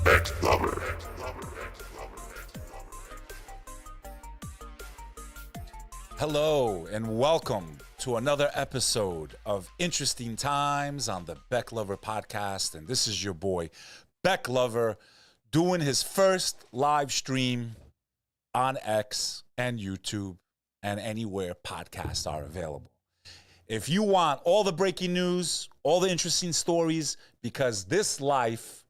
Bek Lover. Hello and welcome to another episode of Interesting Times on the Bek Lover Podcast. And this is your boy, Bek Lover, doing his first live stream on X and YouTube and anywhere podcasts are available. If you want all the breaking news, all the interesting stories, because this life,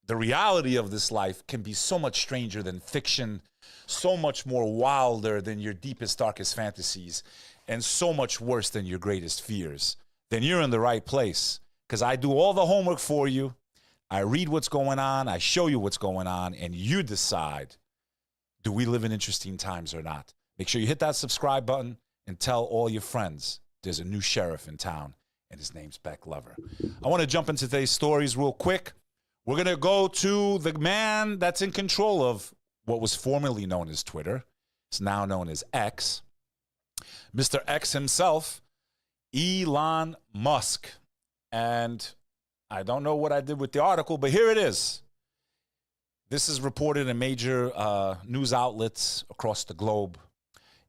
the reality of this life can be so much stranger than fiction, so much more wilder than your deepest, darkest fantasies, and so much worse than your greatest fears, then you're in the right place. Because I do all the homework for you. I read what's going on. I show you what's going on. And you decide, do we live in interesting times or not? Make sure you hit that subscribe button and tell all your friends there's a new sheriff in town, and his name's Bek Lover. I want to jump into today's stories real quick. We're going to go to the man that's in control of what was formerly known as Twitter. It's now known as X. Mr. X himself, Elon Musk. And I don't know what I did with the article, but here it is. This is reported in major news outlets across the globe.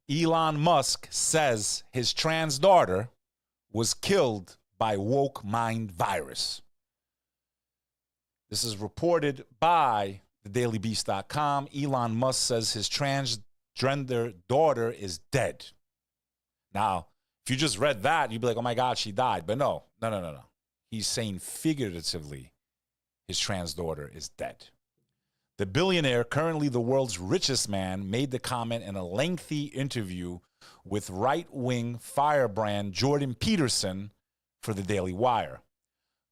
Elon Musk says his trans daughter was killed by woke mind virus. This is reported by thedailybeast.com. Elon Musk says his transgender daughter is dead. Now, if you just read that, you'd be like, oh my God, she died. But no. He's saying figuratively his trans daughter is dead. The billionaire, currently the world's richest man, made the comment in a lengthy interview with right-wing firebrand Jordan Peterson for the Daily Wire.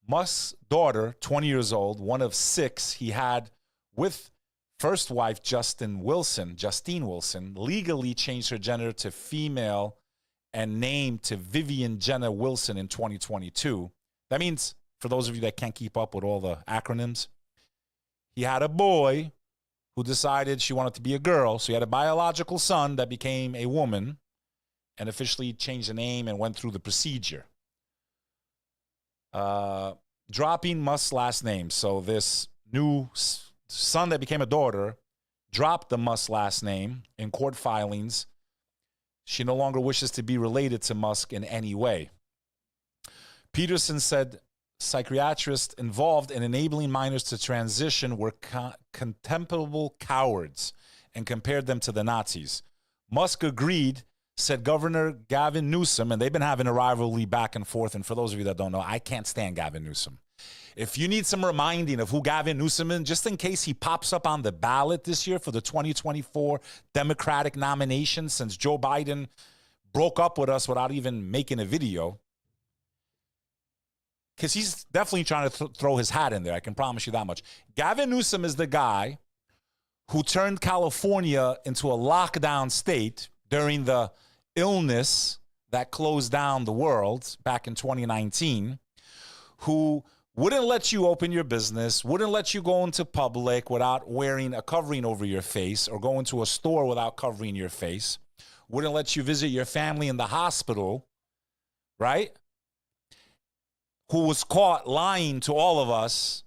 Musk's daughter, 20 years old, one of six he had with first wife Justine Wilson, legally changed her gender to female and named to Vivian Jenna Wilson in 2022. That means, for those of you that can't keep up with all the acronyms, he had a boy who decided she wanted to be a girl, so he had a biological son that became a woman and officially changed the name and went through the procedure. Dropping Musk's last name. So this new son that became a daughter dropped the Musk last name in court filings. She no longer wishes to be related to Musk in any way. Peterson said psychiatrists involved in enabling minors to transition were contemptible cowards and compared them to the Nazis. Musk agreed, said Governor Gavin Newsom, and they've been having a rivalry back and forth. And for those of you that don't know, I can't stand Gavin Newsom. If you need some reminding of who Gavin Newsom is, just in case he pops up on the ballot this year for the 2024 Democratic nomination, since Joe Biden broke up with us without even making a video, because he's definitely trying to throw his hat in there. I can promise you that much. Gavin Newsom is the guy who turned California into a lockdown state during the illness that closed down the world back in 2019, who wouldn't let you open your business, wouldn't let you go into public without wearing a covering over your face or go into a store without covering your face, wouldn't let you visit your family in the hospital, right? Who was caught lying to all of us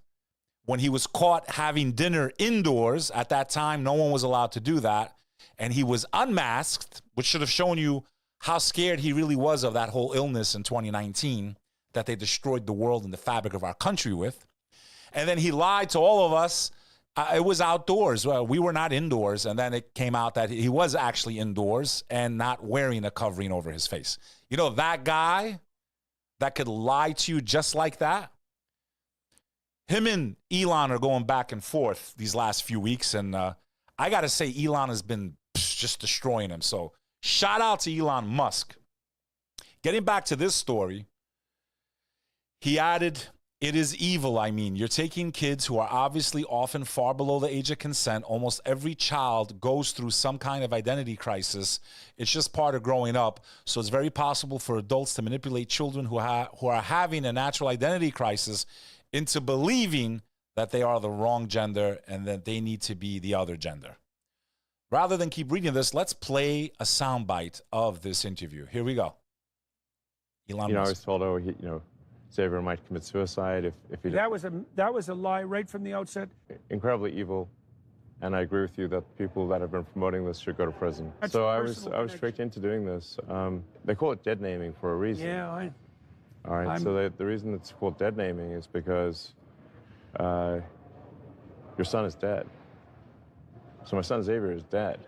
when he was caught having dinner indoors. At that time, no one was allowed to do that. And he was unmasked, which should have shown you how scared he really was of that whole illness in 2019 that they destroyed the world and the fabric of our country with. And then he lied to all of us. It was outdoors. We were not indoors. And then it came out that he was actually indoors and not wearing a covering over his face. You know, that guy that could lie to you just like that, him and Elon are going back and forth these last few weeks. And I got to say, Elon has been just destroying him. So shout out to Elon Musk. Getting back to this story, he added, it is evil. I mean, you're taking kids who are obviously often far below the age of consent. Almost every child goes through some kind of identity crisis. It's just part of growing up. So it's very possible for adults to manipulate children who are having a natural identity crisis into believing that they are the wrong gender and that they need to be the other gender. Rather than keep reading this, let's play a soundbite of this interview. Here we go. Elon Musk. I was told, Xavier might commit suicide if he That was a lie right from the outset. incredibly evil. And I agree with you that people that have been promoting this should go to prison. That's so a I was personal tricked into doing this. They call it dead naming for a reason. Yeah, All right. So the reason it's called dead naming is because your son is dead. So my son Xavier is dead,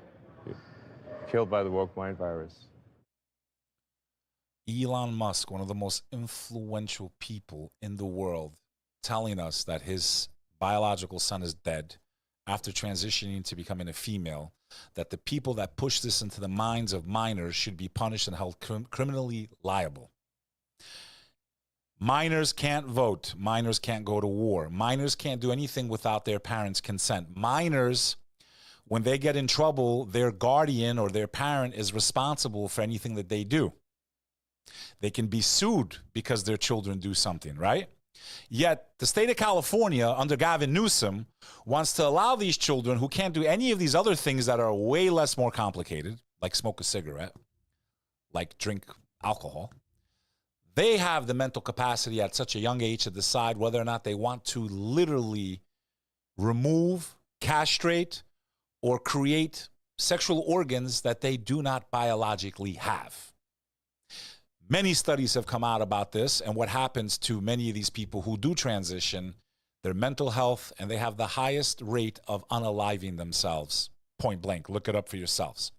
killed by the woke mind virus. Elon Musk, one of the most influential people in the world, telling us that his biological son is dead after transitioning to becoming a female, that the people that push this into the minds of minors should be punished and held criminally liable. Minors can't vote. Minors can't go to war. Minors can't do anything without their parents' consent. Minors, when they get in trouble, their guardian or their parent is responsible for anything that they do. They can be sued because their children do something, right? Yet the state of California, under Gavin Newsom, wants to allow these children who can't do any of these other things that are way less more complicated, like smoke a cigarette, like drink alcohol. They have the mental capacity at such a young age to decide whether or not they want to literally remove, castrate, or create sexual organs that they do not biologically have. Many studies have come out about this and what happens to many of these people who do transition, their mental health, and they have the highest rate of unaliving themselves. Point blank, look it up for yourselves.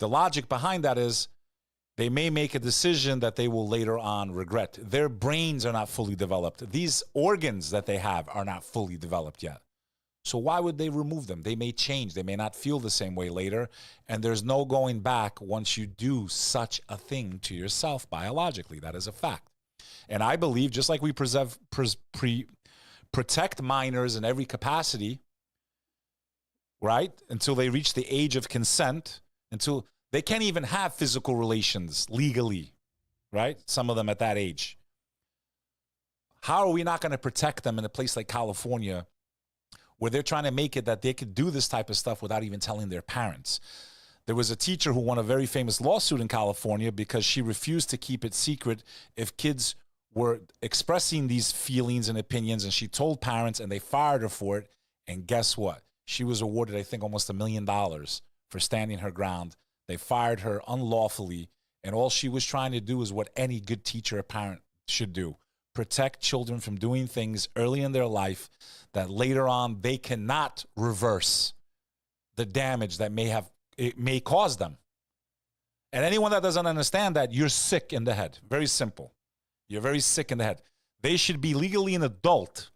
The logic behind that is they may make a decision that they will later on regret. Their brains are not fully developed. These organs that they have are not fully developed yet. So why would they remove them? They may change. They may not feel the same way later. And there's no going back once you do such a thing to yourself biologically. That is a fact. And I believe just like we protect minors in every capacity, right, until they reach the age of consent, until they can't even have physical relations legally, right? Some of them at that age. How are we not going to protect them in a place like California where they're trying to make it that they could do this type of stuff without even telling their parents? There was a teacher who won a very famous lawsuit in California because she refused to keep it secret if kids were expressing these feelings and opinions, and she told parents and they fired her for it. And guess what? She was awarded, I think, almost $1 million for standing her ground. They fired her unlawfully, and all she was trying to do is what any good teacher or parent should do: protect children from doing things early in their life that later on they cannot reverse the damage that it may cause them. And anyone that doesn't understand that, you're sick in the head. Very simple. You're very sick in the head. They should be legally an adult.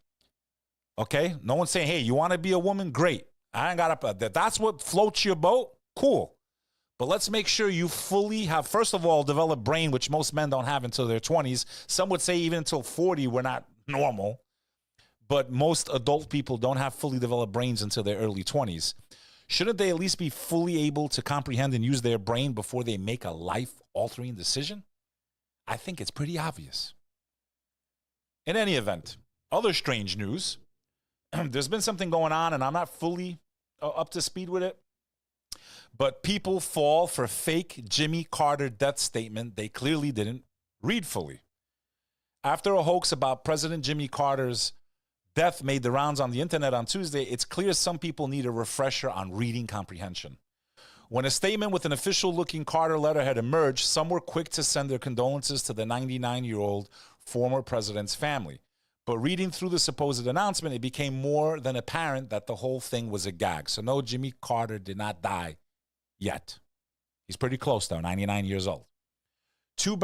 Okay? No one's saying, hey, you want to be a woman? Great. I ain't got to. That's what floats your boat? Cool. But let's make sure you fully have, first of all, developed brain, which most men don't have until their 20s. Some would say even until 40, we're not normal. But most adult people don't have fully developed brains until their early 20s. Shouldn't they at least be fully able to comprehend and use their brain before they make a life-altering decision? I think it's pretty obvious. In any event, other strange news. There's been something going on, and I'm not fully up to speed with it. But people fall for fake Jimmy Carter death statement they clearly didn't read fully. After a hoax about President Jimmy Carter's death made the rounds on the internet on Tuesday, it's clear some people need a refresher on reading comprehension. When a statement with an official-looking Carter letterhead emerged, some were quick to send their condolences to the 99-year-old former president's family. But reading through the supposed announcement, it became more than apparent that the whole thing was a gag. So no, Jimmy Carter did not die yet. He's pretty close, though, 99 years old. Two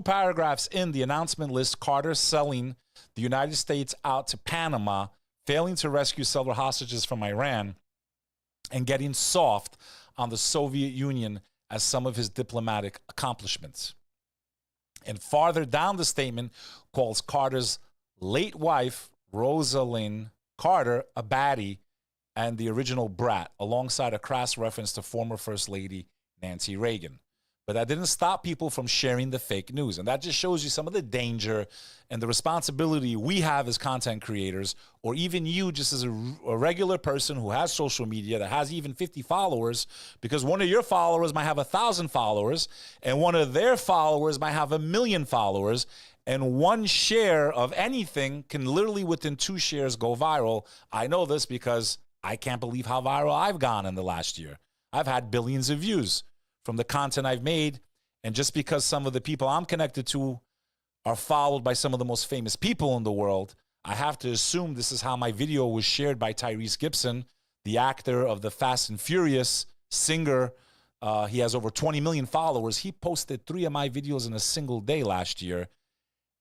paragraphs in, the announcement lists Carter selling the United States out to Panama, failing to rescue several hostages from Iran, and getting soft on the Soviet Union as some of his diplomatic accomplishments. And farther down, the statement calls Carter's late wife, Rosalind Carter, a baddie and the original brat, alongside a crass reference to former First Lady Nancy Reagan. But that didn't stop people from sharing the fake news. And that just shows you some of the danger and the responsibility we have as content creators, or even you just as a regular person who has social media that has even 50 followers, because one of your followers might have 1,000 followers and one of their followers might have 1 million followers. And one share of anything can literally within 2 shares go viral. I know this because I can't believe how viral I've gone in the last year. I've had billions of views from the content I've made. And just because some of the people I'm connected to are followed by some of the most famous people in the world, I have to assume this is how my video was shared by Tyrese Gibson, the actor of the Fast and Furious, singer. He has over 20 million followers. He posted 3 of my videos in a single day last year.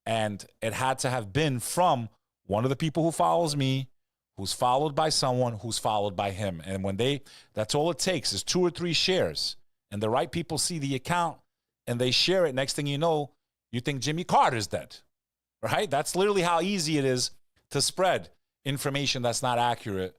And it had to have been from one of the people who follows me, who's followed by someone who's followed by him. And that's all it takes is 2 or 3 shares. And the right people see the account and they share it. Next thing you know, you think Jimmy Carter's dead, right? That's literally how easy it is to spread information that's not accurate.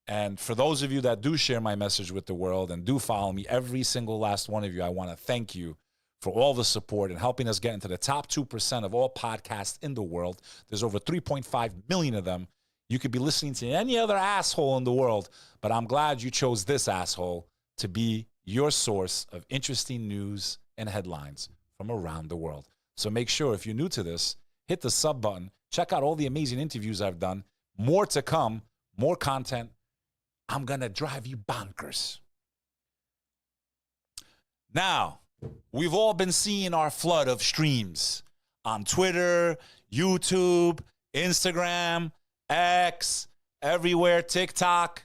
And for those of you that do share my message with the world and do follow me, every single last one of you, I want to thank you for all the support and helping us get into the top 2% of all podcasts in the world. There's over 3.5 million of them. You could be listening to any other asshole in the world, but I'm glad you chose this asshole to be your source of interesting news and headlines from around the world. So make sure, if you're new to this, hit the sub button. Check out all the amazing interviews I've done. More to come, more content. I'm going to drive you bonkers. Now, we've all been seeing our flood of streams on Twitter, YouTube, Instagram, X, everywhere, TikTok.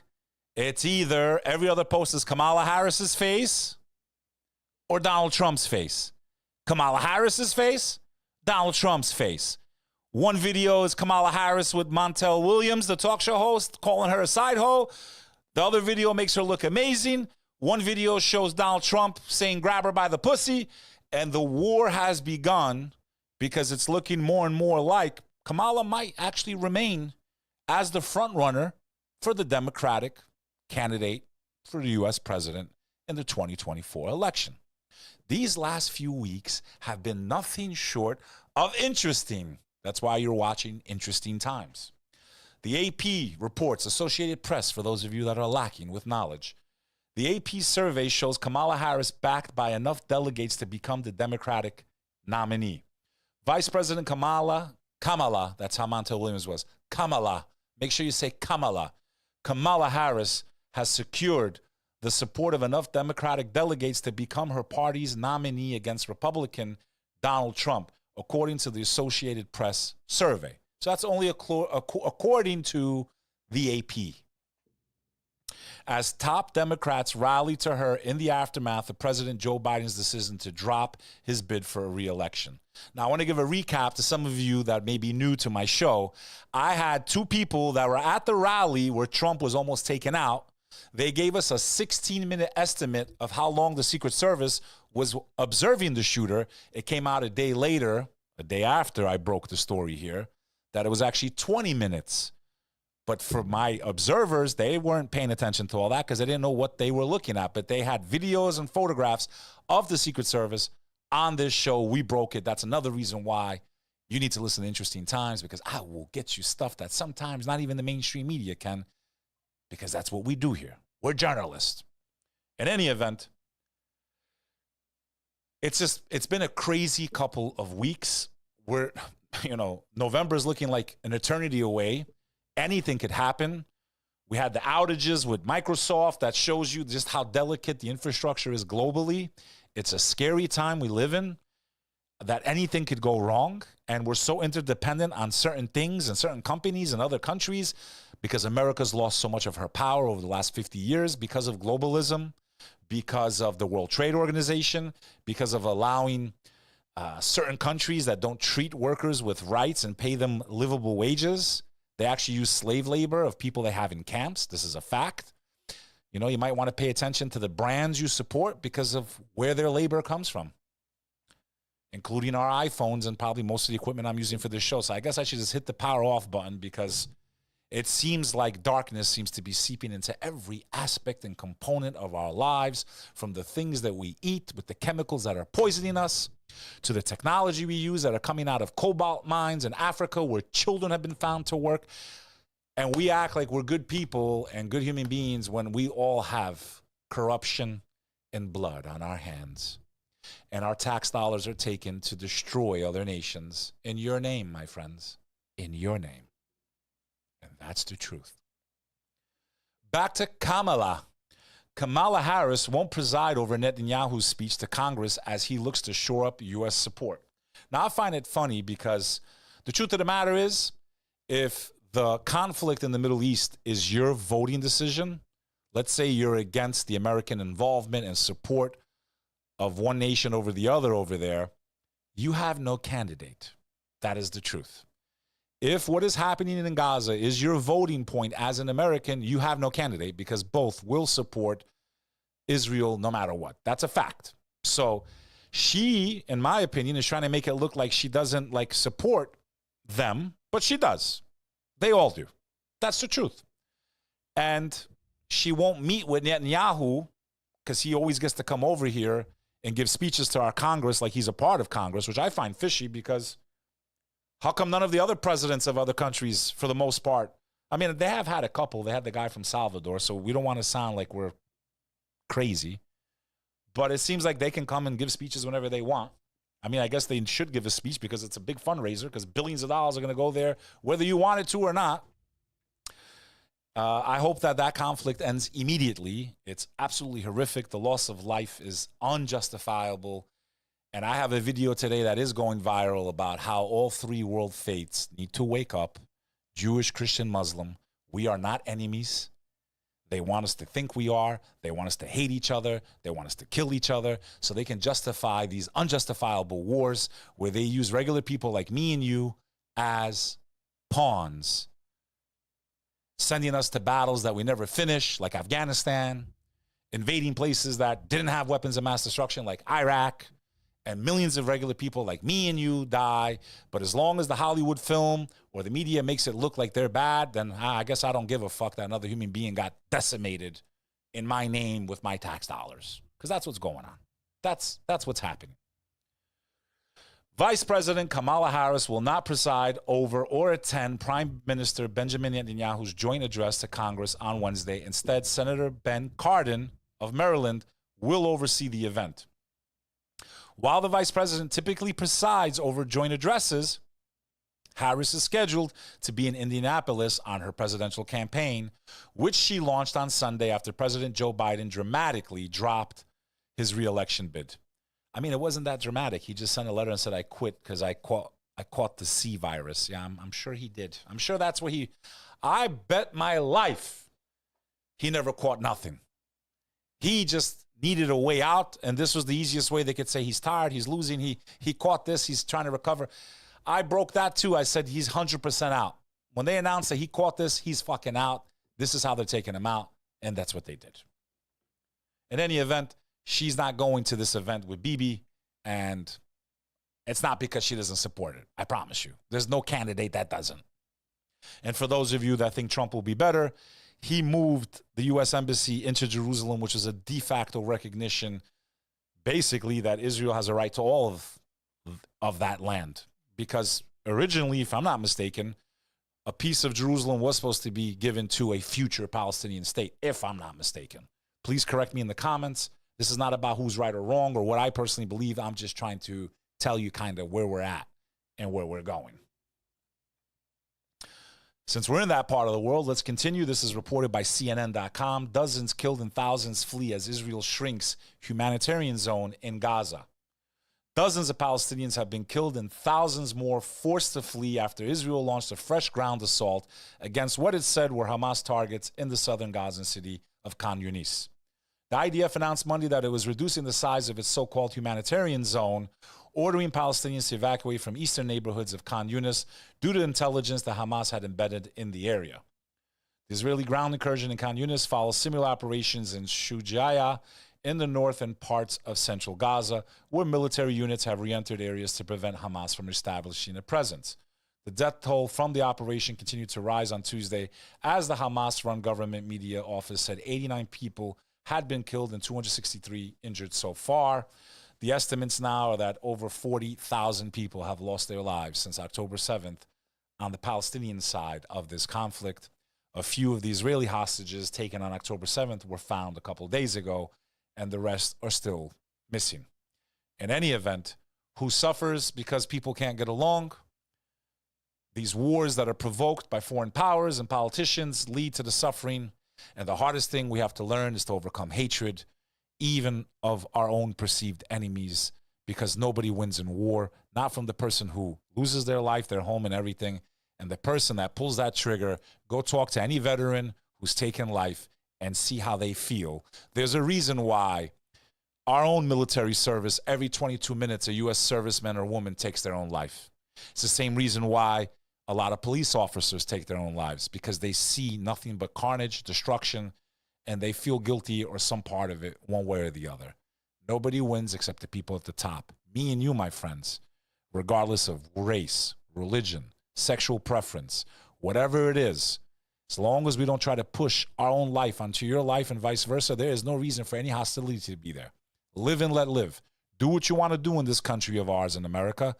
It's either every other post is Kamala Harris's face or Donald Trump's face. Kamala Harris's face, Donald Trump's face. One video is Kamala Harris with Montel Williams, the talk show host, calling her a side hoe. The other video makes her look amazing. One video shows Donald Trump saying, grab her by the pussy. And the war has begun because it's looking more and more like Kamala might actually remain as the front runner for the Democratic candidate for the U.S. president in the 2024 election. These last few weeks have been nothing short of interesting. That's why you're watching Interesting Times. The AP reports, Associated Press, for those of you that are lacking with knowledge. The AP survey shows Kamala Harris backed by enough delegates to become the Democratic nominee. Vice President Kamala, that's how Montel Williams was, Kamala, make sure you say Kamala. Kamala Harris has secured the support of enough Democratic delegates to become her party's nominee against Republican Donald Trump, according to the Associated Press survey. So that's only according to the AP. As top Democrats rally to her in the aftermath of President Joe Biden's decision to drop his bid for a re-election. Now, I want to give a recap to some of you that may be new to my show. I had 2 people that were at the rally where Trump was almost taken out. They gave us a 16-minute estimate of how long the Secret Service was observing the shooter. It came out a day later, a day after I broke the story here, that it was actually 20 minutes. But for my observers, they weren't paying attention to all that because they didn't know what they were looking at. But they had videos and photographs of the Secret Service on this show. We broke it. That's another reason why you need to listen to Interesting Times, because I will get you stuff that sometimes not even the mainstream media can, because that's what we do here. We're journalists. In any event, it's been a crazy couple of weeks. November is looking like an eternity away. Anything could happen. We had the outages with Microsoft that shows you just how delicate the infrastructure is globally. It's a scary time we live in, that anything could go wrong. And we're so interdependent on certain things and certain companies and other countries because America's lost so much of her power over the last 50 years because of globalism, because of the World Trade Organization, because of allowing certain countries that don't treat workers with rights and pay them livable wages. They actually use slave labor of people they have in camps. This is a fact. You know, you might want to pay attention to the brands you support because of where their labor comes from, including our iPhones and probably most of the equipment I'm using for this show. So I guess I should just hit the power off button because it seems like darkness seems to be seeping into every aspect and component of our lives, from the things that we eat with the chemicals that are poisoning us, to the technology we use that are coming out of cobalt mines in Africa where children have been found to work. And we act like we're good people and good human beings when we all have corruption and blood on our hands. And our tax dollars are taken to destroy other nations in your name, my friends, in your name. And that's the truth. Back to Kamala. Kamala Harris won't preside over Netanyahu's speech to Congress as he looks to shore up U.S. support. Now, I find it funny because the truth of the matter is, if the conflict in the Middle East is your voting decision, let's say you're against the American involvement and support of one nation over the other over there, you have no candidate. That is the truth. If what is happening in Gaza is your voting point as an American, you have no candidate because both will support Israel no matter what. That's a fact. So she, in my opinion, is trying to make it look like she doesn't like support them, but she does. They all do. That's the truth. And she won't meet with Netanyahu because he always gets to come over here and give speeches to our Congress like he's a part of Congress, which I find fishy because how come none of the other presidents of other countries, for the most part, I mean, they have had a couple. They had the guy from Salvador, so we don't want to sound like we're crazy. But it seems like they can come and give speeches whenever they want. I mean, I guess they should give a speech because it's a big fundraiser because billions of dollars are going to go there, whether you want it to or not. I hope that that conflict ends immediately. It's absolutely horrific. The loss of life is unjustifiable. And I have a video today that is going viral about how all three world faiths need to wake up. Jewish, Christian, Muslim. We are not enemies. They want us to think we are. They want us to hate each other. They want us to kill each other so they can justify these unjustifiable wars where they use regular people like me and you as pawns, sending us to battles that we never finish, like Afghanistan, invading places that didn't have weapons of mass destruction, like Iraq, and millions of regular people like me and you die. But as long as the Hollywood film or the media makes it look like they're bad, then I guess I don't give a fuck that another human being got decimated in my name with my tax dollars. Because that's what's going on. That's what's happening. Vice President Kamala Harris will not preside over or attend Prime Minister Benjamin Netanyahu's joint address to Congress on Wednesday. Instead, Senator Ben Cardin of Maryland will oversee the event. While the vice president typically presides over joint addresses, Harris is scheduled to be in Indianapolis on her presidential campaign, which she launched on Sunday after President Joe Biden dramatically dropped his re-election bid. I mean, it wasn't that dramatic. He just sent a letter and said, I quit because I caught the C virus. Yeah, I'm sure he did. I'm sure that's what I bet my life he never caught nothing. He just needed a way out, and this was the easiest way they could say he's tired, he's losing, he caught this, he's trying to recover. I broke that too. I said he's 100% out. When they announced that he caught this, he's fucking out. This is how they're taking him out, and that's what they did. In any event, she's not going to this event with Bibi, and it's not because she doesn't support it. I promise you. There's no candidate that doesn't. And for those of you that think Trump will be better, he moved the U.S. Embassy into Jerusalem, which is a de facto recognition, basically, that Israel has a right to all of that land. Because originally, if I'm not mistaken, a piece of Jerusalem was supposed to be given to a future Palestinian state, if I'm not mistaken. Please correct me in the comments. This is not about who's right or wrong or what I personally believe. I'm just trying to tell you kind of where we're at and where we're going. Since we're in that part of the world, let's continue. This is reported by CNN.com. Dozens killed and thousands flee as Israel shrinks humanitarian zone in Gaza. Dozens of Palestinians have been killed and thousands more forced to flee after Israel launched a fresh ground assault against what it said were Hamas targets in the southern Gazan city of Khan Yunis. The IDF announced Monday that it was reducing the size of its so-called humanitarian zone, ordering Palestinians to evacuate from eastern neighborhoods of Khan Yunis due to intelligence that Hamas had embedded in the area. The Israeli ground incursion in Khan Yunis follows similar operations in Shujaiya in the northern parts of central Gaza, where military units have re-entered areas to prevent Hamas from establishing a presence. The death toll from the operation continued to rise on Tuesday as the Hamas-run government media office said 89 people had been killed and 263 injured so far. The estimates now are that over 40,000 people have lost their lives since October 7th on the Palestinian side of this conflict. A few of the Israeli hostages taken on October 7th were found a couple days ago, and the rest are still missing. in any event, who suffers because people can't get along. These wars that are provoked by foreign powers and politicians lead to the suffering. And the hardest thing we have to learn is to overcome hatred, even of our own perceived enemies, because nobody wins in war, not from the person who loses their life, their home, and everything, and the person that pulls that trigger. Go talk to any veteran who's taken life and see how they feel. There's a reason why our own military service, every 22 minutes, a U.S. serviceman or woman takes their own life. It's the same reason why a lot of police officers take their own lives, because they see nothing but carnage, destruction, and they feel guilty or some part of it one way or the other. Nobody wins except the people at the top. Me and you, my friends, regardless of race, religion, sexual preference, whatever it is, as long as we don't try to push our own life onto your life and vice versa, there is no reason for any hostility to be there. Live and let live. Do what you want to do in this country of ours in America,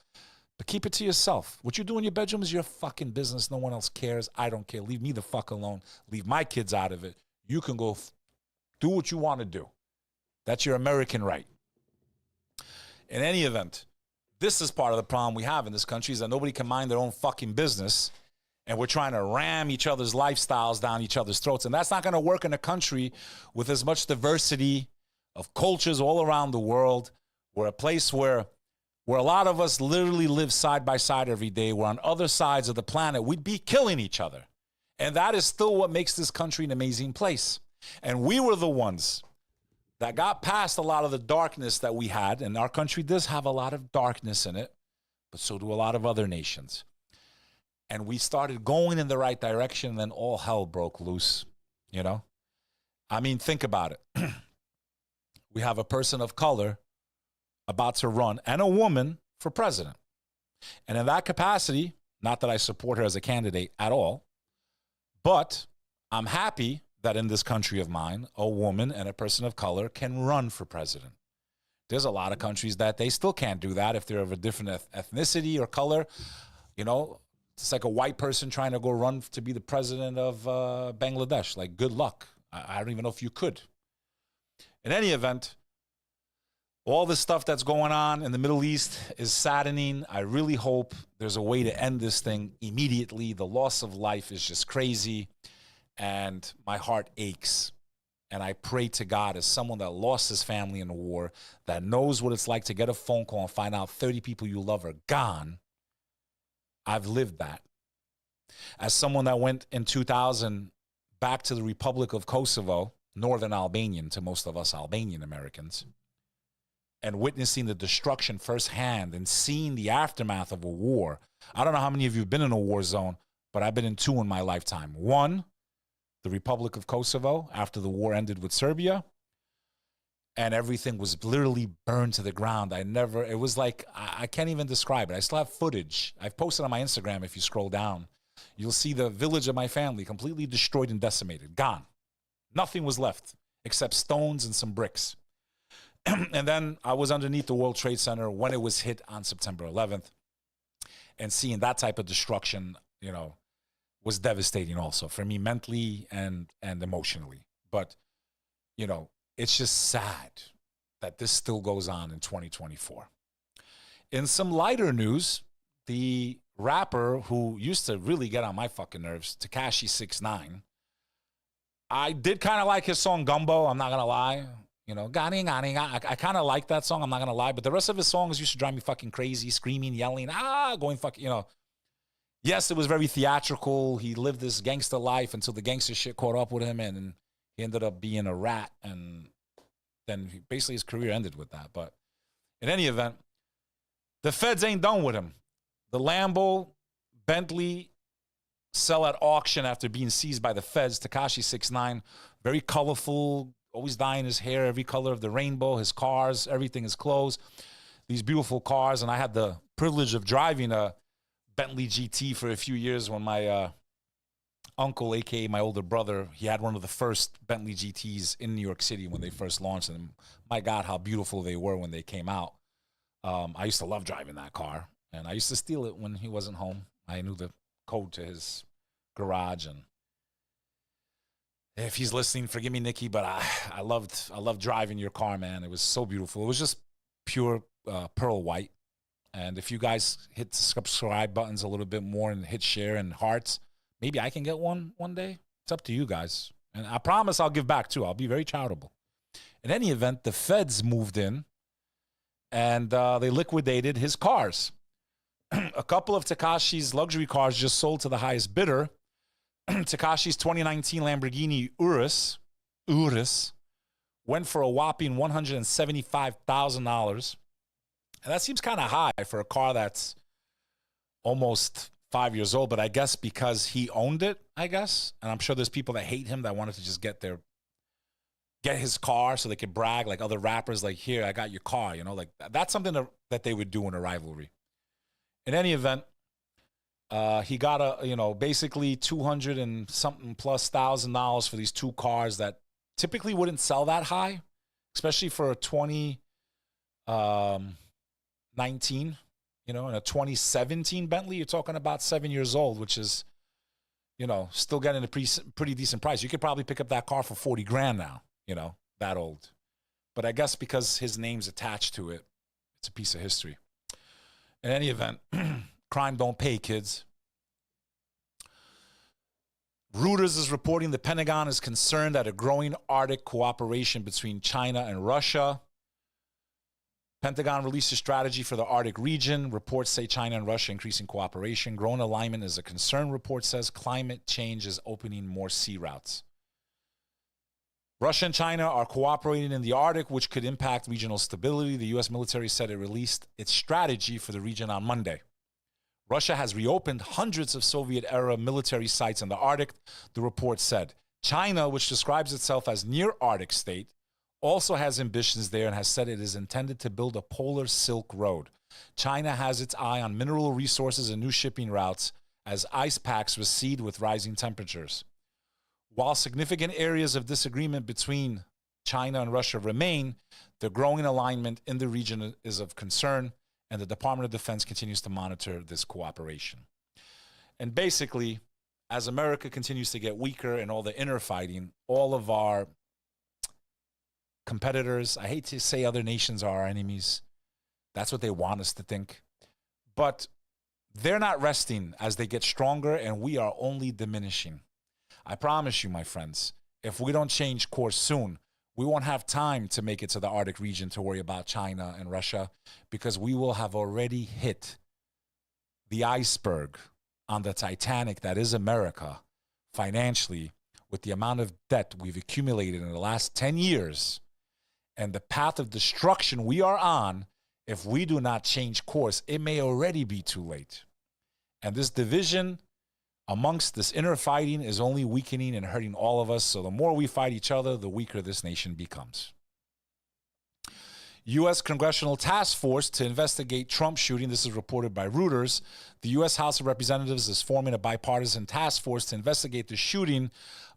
but keep it to yourself. What you do in your bedroom is your fucking business. No one else cares. I don't care. Leave me the fuck alone. Leave my kids out of it. You can go do what you want to do. That's your American right. In any event, this is part of the problem we have in this country, is that nobody can mind their own fucking business, and we're trying to ram each other's lifestyles down each other's throats. And that's not going to work in a country with as much diversity of cultures all around the world. We're a place where a lot of us literally live side by side every day. We're on other sides of the planet. We'd be killing each other. And that is still what makes this country an amazing place. And we were the ones that got past a lot of the darkness that we had. And our country does have a lot of darkness in it, but so do a lot of other nations. And we started going in the right direction, and then all hell broke loose, you know? I mean, think about it. We have a person of color about to run, and a woman, for president. And in that capacity, not that I support her as a candidate at all, but I'm happy that in this country of mine, a woman and a person of color can run for president. There's a lot of countries that they still can't do that if they're of a different ethnicity or color. You know, it's like a white person trying to go run to be the president of Bangladesh. Like, good luck. I don't even know if you could. In any event, all this stuff that's going on in the Middle East is saddening. I really hope there's a way to end this thing immediately. The loss of life is just crazy, and my heart aches. And I pray to God, as someone that lost his family in the war, that knows what it's like to get a phone call and find out 30 people you love are gone. I've lived that. As someone that went in 2000 back to the Republic of Kosovo, Northern Albanian to most of us Albanian Americans, and witnessing the destruction firsthand and seeing the aftermath of a war. I don't know how many of you have been in a war zone, but I've been in two in my lifetime. One, the Republic of Kosovo, after the war ended with Serbia, and everything was literally burned to the ground. It was like, I can't even describe it. I still have footage. I've posted on my Instagram. If you scroll down, you'll see the village of my family completely destroyed and decimated, gone. Nothing was left except stones and some bricks. And then I was underneath the World Trade Center when it was hit on September 11th. And seeing that type of destruction, you know, was devastating also for me mentally and emotionally. But, you know, it's just sad that this still goes on in 2024. In some lighter news, the rapper who used to really get on my fucking nerves, Tekashi 6ix9ine, I did kind of like his song Gumbo, I'm not going to lie. You know, I kind of like that song, I'm not going to lie. But the rest of his songs used to drive me fucking crazy, screaming, yelling, going fucking, you know. Yes, it was very theatrical. He lived this gangster life until the gangster shit caught up with him, and he ended up being a rat. And then basically his career ended with that. But in any event, the feds ain't done with him. The Lambo, Bentley sell at auction after being seized by the feds. Tekashi 6ix9ine, very colorful, always dyeing his hair every color of the rainbow, his cars, everything, his clothes, these beautiful cars. And I had the privilege of driving a Bentley GT for a few years when my uncle, a.k.a. my older brother, he had one of the first Bentley GTs in New York City when they first launched them. My God, how beautiful they were when they came out. I used to love driving that car, and I used to steal it when he wasn't home. I knew the code to his garage, and if he's listening, forgive me, Nikki, but I loved driving your car, man. It was so beautiful. It was just pure pearl white. And if you guys hit the subscribe buttons a little bit more and hit share and hearts, maybe I can get one day. It's up to you guys. And I promise I'll give back too. I'll be very charitable. In any event, the feds moved in and they liquidated his cars. A couple of Tekashi's luxury cars just sold to the highest bidder. Tekashi's 2019 Lamborghini Urus went for a whopping $175,000. And that seems kind of high for a car that's almost 5 years old, but I guess because he owned it, I guess. And I'm sure there's people that hate him that wanted to just get his car so they could brag like other rappers, like, here, I got your car, you know, like that's something that they would do in a rivalry. In any event, he got basically $200 and something plus $1,000 for these two cars that typically wouldn't sell that high, especially for a 2019, and a 2017 Bentley. You're talking about 7 years old, which is, still getting a pretty decent price. You could probably pick up that car for $40,000 now, that old. But I guess because his name's attached to it, it's a piece of history. In any event, crime don't pay, kids. Reuters is reporting the Pentagon is concerned at a growing Arctic cooperation between China and Russia. Pentagon released a strategy for the Arctic region. Reports say China and Russia increasing cooperation. Growing alignment is a concern, report says. Climate change is opening more sea routes. Russia and China are cooperating in the Arctic, which could impact regional stability. The U.S. military said it released its strategy for the region on Monday. Russia has reopened hundreds of Soviet-era military sites in the Arctic, the report said. China, which describes itself as near Arctic state, also has ambitions there and has said it is intended to build a polar Silk Road. China has its eye on mineral resources and new shipping routes as ice packs recede with rising temperatures. While significant areas of disagreement between China and Russia remain, the growing alignment in the region is of concern, and the Department of Defense continues to monitor this cooperation. And basically, as America continues to get weaker in all the inner fighting, all of our competitors, I hate to say other nations are our enemies. That's what they want us to think. But they're not resting as they get stronger, and we are only diminishing. I promise you, my friends, if we don't change course soon, we won't have time to make it to the Arctic region to worry about China and Russia, because we will have already hit the iceberg on the Titanic that is America financially, with the amount of debt we've accumulated in the last 10 years and the path of destruction we are on. If we do not change course, it may already be too late. And this division amongst this inner fighting is only weakening and hurting all of us. So the more we fight each other, the weaker this nation becomes. U.S. Congressional Task Force to investigate Trump shooting. This is reported by Reuters. The U.S. House of Representatives is forming a bipartisan task force to investigate the shooting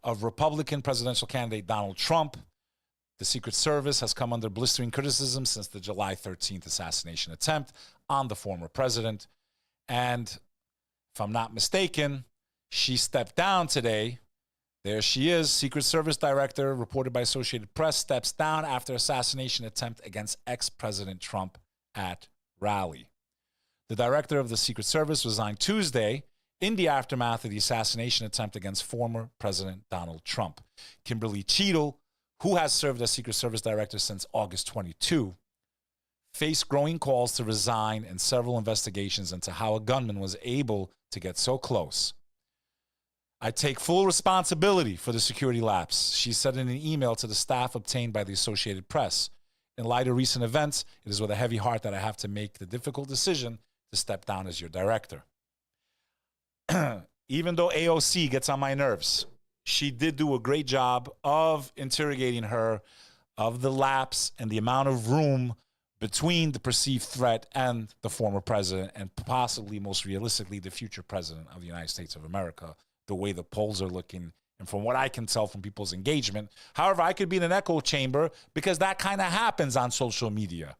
of Republican presidential candidate Donald Trump. The Secret Service has come under blistering criticism since the July 13th assassination attempt on the former president. And if I'm not mistaken, she stepped down today. There she is, Secret Service Director, reported by Associated Press, steps down after assassination attempt against ex-President Trump at rally. The director of the Secret Service resigned Tuesday in the aftermath of the assassination attempt against former President Donald Trump. Kimberly Cheadle, who has served as Secret Service Director since August 22, faced growing calls to resign and several investigations into how a gunman was able to get so close. I take full responsibility for the security lapse, she said in an email to the staff obtained by the Associated Press. In light of recent events, it is with a heavy heart that I have to make the difficult decision to step down as your director. Even though AOC gets on my nerves, she did do a great job of interrogating her, of the lapse and the amount of room between the perceived threat and the former president, and possibly, most realistically, the future president of the United States of America, the way the polls are looking, and from what I can tell from people's engagement. However, I could be in an echo chamber because that kind of happens on social media.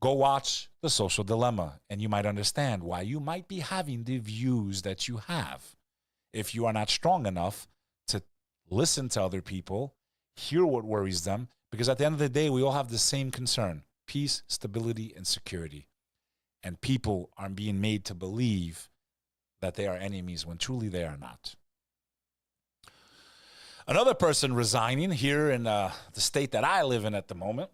Go watch The Social Dilemma, and you might understand why you might be having the views that you have if you are not strong enough to listen to other people, hear what worries them, because at the end of the day, we all have the same concern. peace, stability, and security. And people are being made to believe that they are enemies when truly they are not. Another person resigning here in the state that I live in at the moment,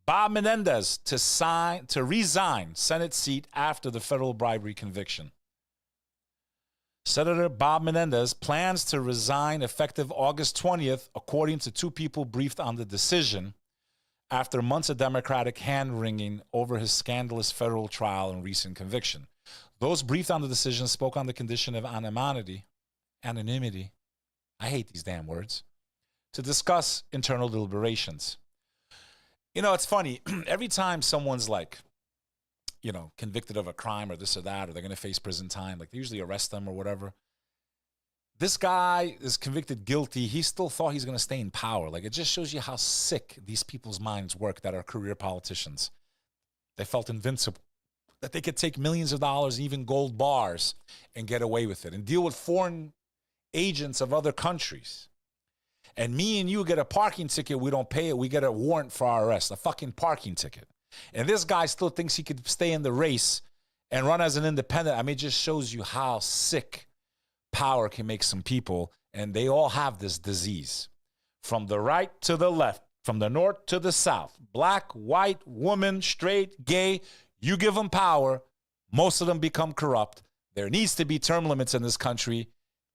Bob Menendez to resign Senate seat after the federal bribery conviction. Senator Bob Menendez plans to resign effective August 20th, according to two people briefed on the decision after months of Democratic hand-wringing over his scandalous federal trial and recent conviction. Those briefed on the decision spoke on the condition of anonymity, I hate these damn words, to discuss internal deliberations. You know, it's funny. Every time someone's like, you know, convicted of a crime or this or that, or they're going to face prison time, like they usually arrest them or whatever. This guy is convicted guilty. He still thought he's going to stay in power. Like, it just shows you how sick these people's minds work that are career politicians. They felt invincible, that they could take millions of dollars, even gold bars, and get away with it and deal with foreign agents of other countries. And me and you get a parking ticket, we don't pay it, we get a warrant for our arrest, a fucking parking ticket. And this guy still thinks he could stay in the race and run as an independent. I mean, it just shows you how sick power can make some people, and they all have this disease. From the right to the left, from the north to the south, black, white, woman, straight, gay, you give them power, most of them become corrupt. There needs to be term limits in this country.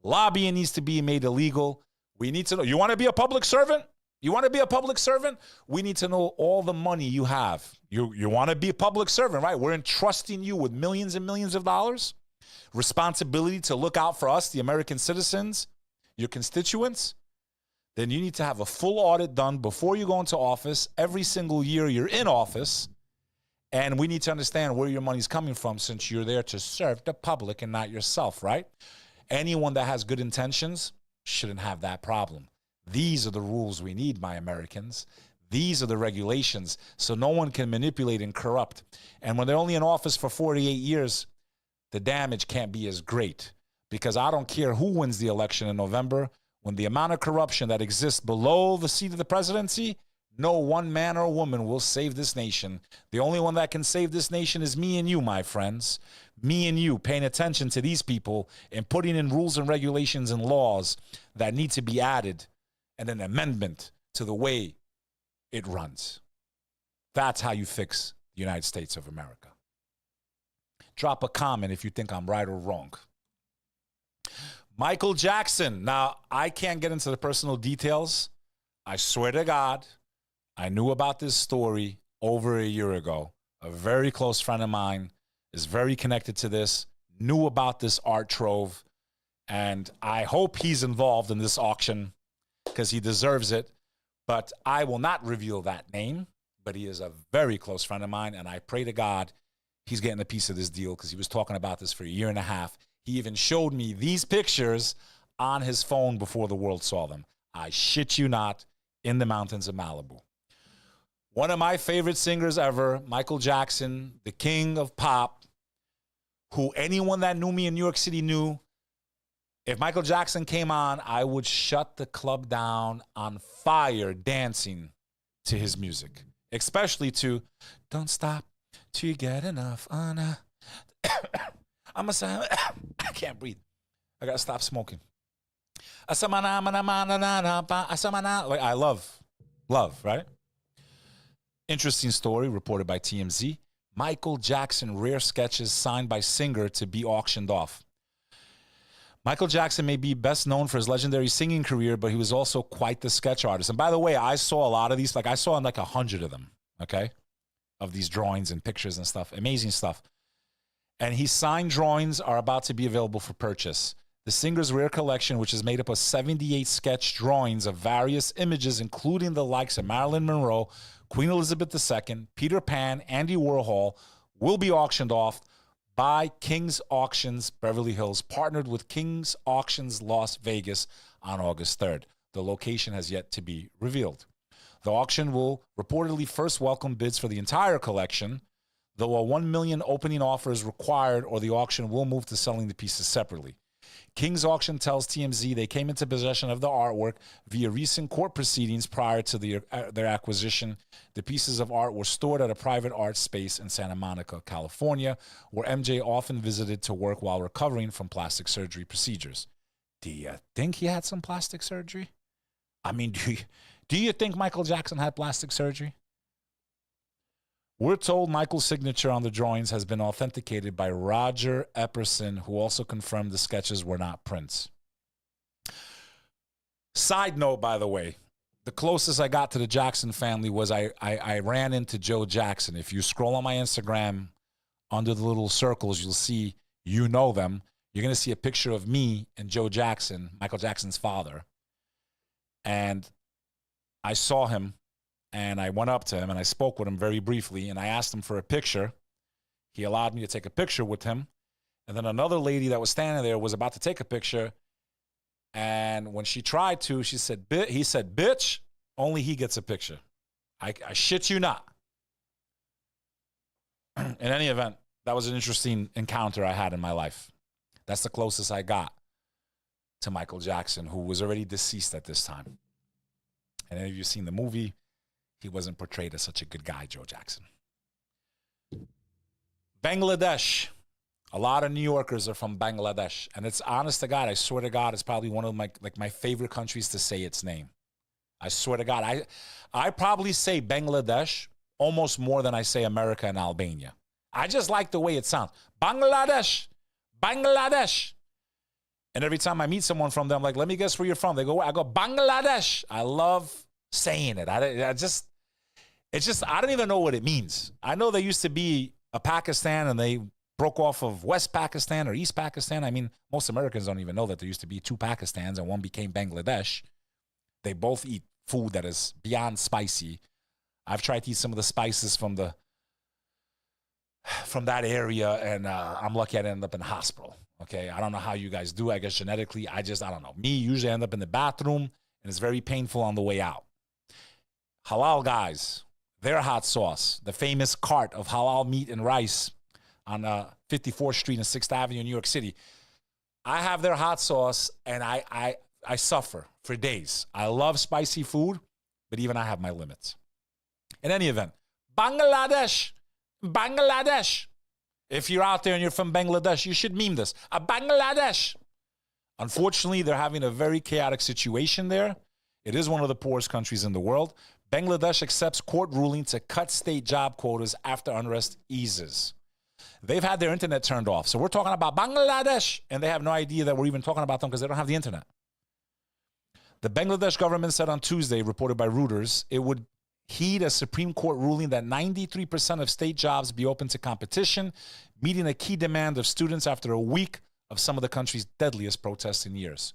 Lobbying needs to be made illegal. We need to know, you want to be a public servant? You want to be a public servant? We need to know all the money you have. You want to be a public servant, right? We're entrusting you with millions and millions of dollars. Responsibility to look out for us, the American citizens, your constituents. Then you need to have a full audit done before you go into office. Every single year you're in office. And we need to understand where your money's coming from, since you're there to serve the public and not yourself, right? Anyone that has good intentions shouldn't have that problem. These are the rules we need, my Americans. These are the regulations, so no one can manipulate and corrupt. And when they're only in office for 48 years, the damage can't be as great, because I don't care who wins the election in November. When the amount of corruption that exists below the seat of the presidency, no one man or woman will save this nation. The only one that can save this nation is me and you, my friends. Me and you paying attention to these people and putting in rules and regulations and laws that need to be added, and an amendment to the way it runs. That's how you fix the United States of America. Drop a comment if you think I'm right or wrong. Michael Jackson. Now, I can't get into the personal details. I swear to God, I knew about this story over a year ago. A very close friend of mine is very connected to this, knew about this art trove, and I hope he's involved in this auction because he deserves it. But I will not reveal that name, but he is a very close friend of mine, and I pray to God he's getting a piece of this deal, because he was talking about this for a year and a half. He even showed me these pictures on his phone before the world saw them. I shit you not, in the mountains of Malibu. One of my favorite singers ever, Michael Jackson, the king of pop, who anyone that knew me in New York City knew, if Michael Jackson came on, I would shut the club down on fire dancing to his music, especially to Don't Stop Till You Get Enough. I can't breathe. I got to stop smoking. Like, I love, right? Interesting story reported by TMZ. Michael Jackson rare sketches signed by singer to be auctioned off. Michael Jackson may be best known for his legendary singing career, but he was also quite the sketch artist. And by the way, I saw a lot of these. Like, I saw like 100 of them, okay, of these drawings and pictures and stuff. Amazing stuff. And his signed drawings are about to be available for purchase. The singer's rare collection, which is made up of 78 sketch drawings of various images, including the likes of Marilyn Monroe, Queen Elizabeth II, Peter Pan, Andy Warhol, will be auctioned off by King's Auctions Beverly Hills, partnered with King's Auctions Las Vegas on August 3rd. The location has yet to be revealed. The auction will reportedly first welcome bids for the entire collection, though a $1 million opening offer is required, or the auction will move to selling the pieces separately. King's Auction tells TMZ they came into possession of the artwork via recent court proceedings prior to their acquisition. The pieces of art were stored at a private art space in Santa Monica, California, where MJ often visited to work while recovering from plastic surgery procedures. Do you think he had some plastic surgery? I mean, do you think Michael Jackson had plastic surgery? We're told Michael's signature on the drawings has been authenticated by Roger Epperson, who also confirmed the sketches were not prints. Side note, by the way, the closest I got to the Jackson family was I ran into Joe Jackson. If you scroll on my Instagram, under the little circles, you'll see, you know them. You're going to see a picture of me and Joe Jackson, Michael Jackson's father. And I saw him. And I went up to him and I spoke with him very briefly and I asked him for a picture. He allowed me to take a picture with him. And then another lady that was standing there was about to take a picture. And when she tried to, he said, bitch, only he gets a picture. I shit you not. In any event, that was an interesting encounter I had in my life. That's the closest I got to Michael Jackson, who was already deceased at this time. And if you've seen the movie, he wasn't portrayed as such a good guy, Joe Jackson. Bangladesh. A lot of New Yorkers are from Bangladesh. And it's honest to God, I swear to God, it's probably one of my favorite countries to say its name. I swear to God. I probably say Bangladesh almost more than I say America and Albania. I just like the way it sounds. Bangladesh. Bangladesh. And every time I meet someone from them, I'm like, let me guess where you're from. I go, Bangladesh. I love saying it. I don't even know what it means. I know there used to be a Pakistan and they broke off of West Pakistan or East Pakistan. I mean, most Americans don't even know that there used to be two Pakistans and one became Bangladesh. They both eat food that is beyond spicy. I've tried to eat some of the spices from that area, and I'm lucky I didn't end up in the hospital. Okay, I don't know how you guys do. I guess genetically, I don't know. Me, usually I end up in the bathroom, and it's very painful on the way out. Halal guys, their hot sauce, the famous cart of halal meat and rice on 54th Street and 6th Avenue in New York City. I have their hot sauce, and I suffer for days. I love spicy food, but even I have my limits. In any event, Bangladesh. If you're out there and you're from Bangladesh, you should meme this. Bangladesh. Unfortunately, they're having a very chaotic situation there. It is one of the poorest countries in the world. Bangladesh accepts court ruling to cut state job quotas after unrest eases. They've had their internet turned off. So we're talking about Bangladesh, and they have no idea that we're even talking about them because they don't have the internet. The Bangladesh government said on Tuesday, reported by Reuters, it would heed a Supreme Court ruling that 93% of state jobs be open to competition, meeting a key demand of students after a week of some of the country's deadliest protests in years.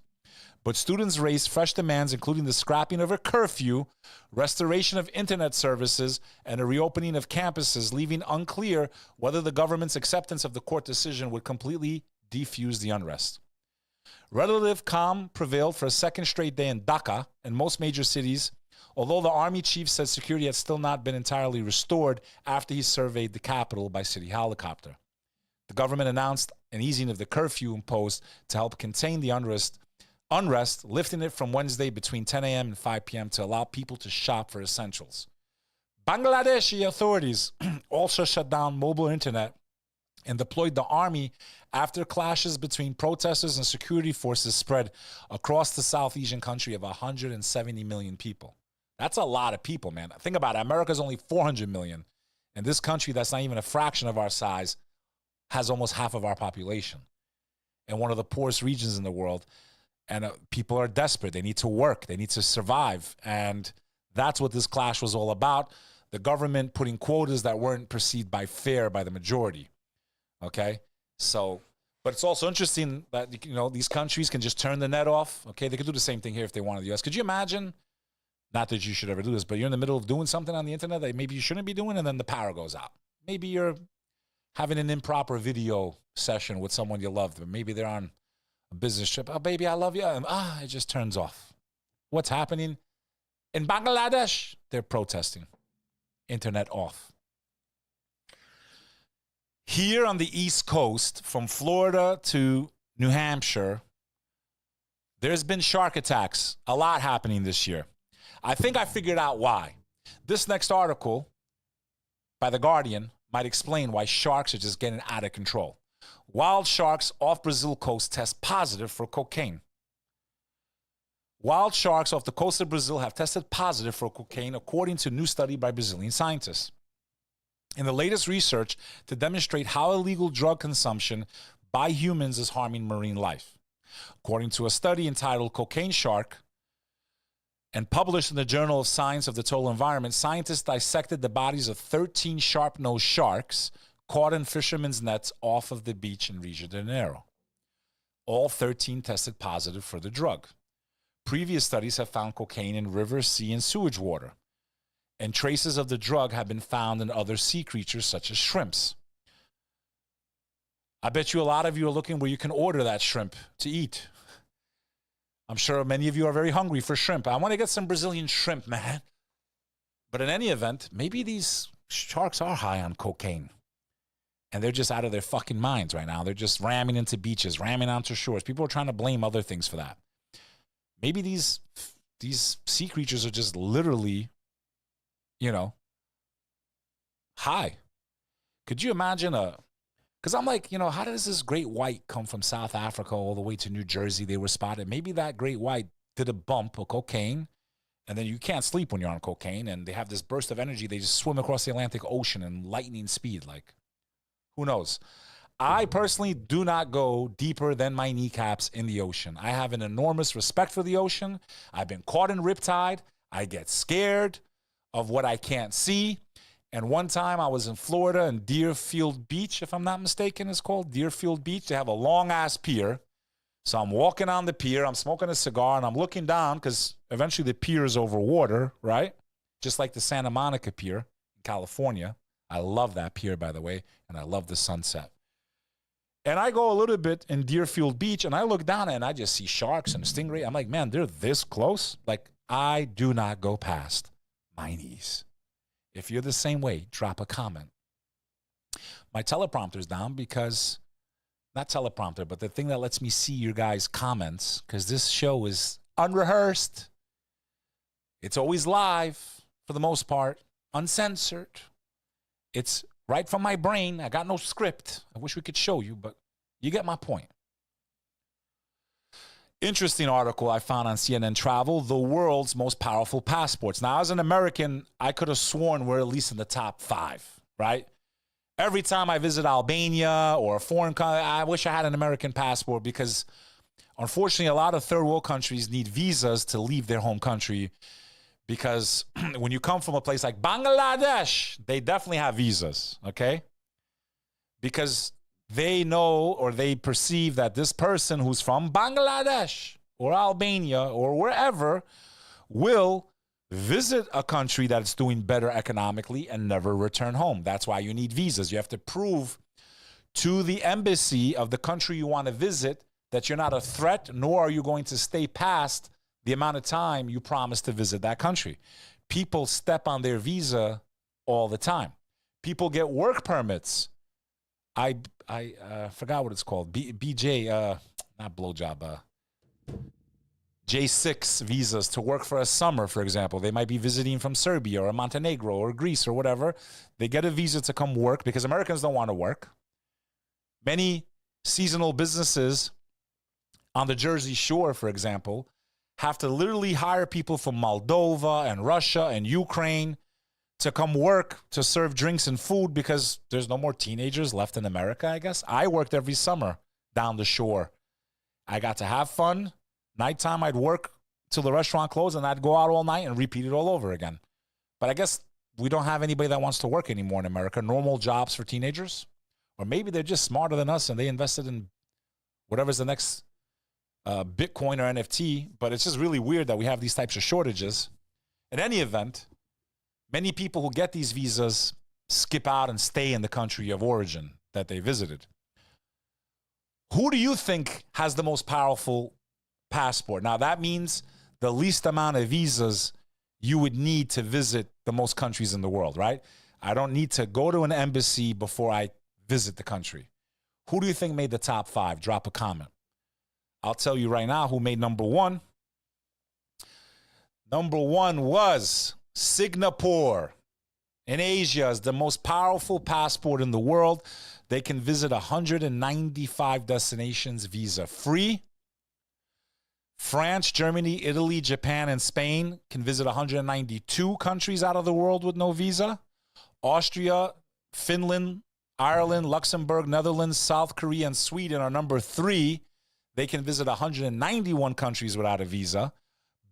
But students raised fresh demands, including the scrapping of a curfew, restoration of internet services, and a reopening of campuses, leaving unclear whether the government's acceptance of the court decision would completely defuse the unrest. Relative calm prevailed for a second straight day in Dhaka and most major cities, although the army chief said security had still not been entirely restored after he surveyed the capital by city helicopter. The government announced an easing of the curfew imposed to help contain the unrest, lifting it from Wednesday between 10 a.m. and 5 p.m. to allow people to shop for essentials. Bangladeshi authorities also shut down mobile internet and deployed the army after clashes between protesters and security forces spread across the South Asian country of 170 million people. That's a lot of people, man. Think about it. America's only 400 million. And this country that's not even a fraction of our size has almost half of our population. And one of the poorest regions in the world. And people are desperate. They need to work. They need to survive. And that's what this clash was all about. The government putting quotas that weren't perceived by fair by the majority. Okay? So, but it's also interesting that, you know, these countries can just turn the net off. Okay? They could do the same thing here if they wanted the U.S. Could you imagine? Not that you should ever do this, but you're in the middle of doing something on the internet that maybe you shouldn't be doing, and then the power goes out. Maybe you're having an improper video session with someone you love, but maybe they're on a business trip. Oh, baby, I love you. And it just turns off. What's happening? In Bangladesh, they're protesting. Internet off. Here on the East Coast, from Florida to New Hampshire, There's been shark attacks, a lot happening this year. I think I figured out why. This next article by The Guardian might explain why sharks are just getting out of control. Wild sharks off Brazil coast test positive for cocaine. Wild sharks off the coast of Brazil have tested positive for cocaine, according to a new study by Brazilian scientists. In the latest research to demonstrate how illegal drug consumption by humans is harming marine life. According to a study entitled Cocaine Shark and published in the Journal of Science of the Total Environment, scientists dissected the bodies of 13 sharp-nosed sharks caught in fishermen's nets off of the beach in Rio de Janeiro. All 13 tested positive for the drug. Previous studies have found cocaine in river, sea, and sewage water, and traces of the drug have been found in other sea creatures such as shrimps. I bet you a lot of you are looking where you can order that shrimp to eat. I'm sure many of you are very hungry for shrimp. I want to get some Brazilian shrimp, man. But in any event, maybe these sharks are high on cocaine. And they're just out of their fucking minds right now. They're just ramming into beaches, ramming onto shores. People are trying to blame other things for that. Maybe these sea creatures are just literally, high. Could you imagine because I'm like, how does this great white come from South Africa all the way to New Jersey? They were spotted. Maybe that great white did a bump of cocaine, and then you can't sleep when you're on cocaine, and they have this burst of energy. They just swim across the Atlantic Ocean in lightning speed. Like, who knows? I personally do not go deeper than my kneecaps in the ocean. I have an enormous respect for the ocean. I've been caught in riptide. I get scared of what I can't see. And one time I was in Florida in Deerfield Beach, if I'm not mistaken, it's called Deerfield Beach. They have a long-ass pier. So I'm walking on the pier, I'm smoking a cigar, and I'm looking down because eventually the pier is over water, right? Just like the Santa Monica Pier in California. I love that pier, by the way, and I love the sunset. And I go a little bit in Deerfield Beach, and I look down, and I just see sharks and stingray. I'm like, man, they're this close? Like, I do not go past my knees. If you're the same way, drop a comment. My teleprompter's down because, not teleprompter, but the thing that lets me see your guys' comments, because this show is unrehearsed. It's always live, for the most part, uncensored. It's right from my brain. I got no script. I wish we could show you, but you get my point. Interesting article I found on CNN Travel, the world's most powerful passports. Now, as an American, I could have sworn we're at least in the top 5, right? Every time I visit Albania or a foreign country, I wish I had an American passport because, unfortunately, a lot of third world countries need visas to leave their home country because when you come from a place like Bangladesh, they definitely have visas, okay? Because they know or they perceive that this person who's from Bangladesh or Albania or wherever will visit a country that's doing better economically and never return home. That's why you need visas. You have to prove to the embassy of the country you want to visit that you're not a threat, nor are you going to stay past the amount of time you promised to visit that country. People step on their visa all the time. People get work permits. I forgot what it's called. BJ, not blowjob, J6 visas to work for a summer, for example. They might be visiting from Serbia or Montenegro or Greece or whatever. They get a visa to come work because Americans don't want to work. Many seasonal businesses on the Jersey Shore, for example, have to literally hire people from Moldova and Russia and Ukraine to come work to serve drinks and food because there's no more teenagers left in America, I guess. I worked every summer down the shore. I got to have fun. Nighttime, I'd work till the restaurant closed, and I'd go out all night and repeat it all over again. But I guess we don't have anybody that wants to work anymore in America. Normal jobs for teenagers. Or maybe they're just smarter than us and they invested in whatever's the next Bitcoin or NFT. But it's just really weird that we have these types of shortages. In any event, many people who get these visas skip out and stay in the country of origin that they visited. Who do you think has the most powerful passport? Now, that means the least amount of visas you would need to visit the most countries in the world, right? I don't need to go to an embassy before I visit the country. Who do you think made the top 5? Drop a comment. I'll tell you right now who made number one. Number one was Singapore. In Asia, is the most powerful passport in the world. They can visit 195 destinations visa-free. France, Germany, Italy, Japan, and Spain can visit 192 countries out of the world with no visa. Austria, Finland, Ireland, Luxembourg, Netherlands, South Korea, and Sweden are number 3. They can visit 191 countries without a visa.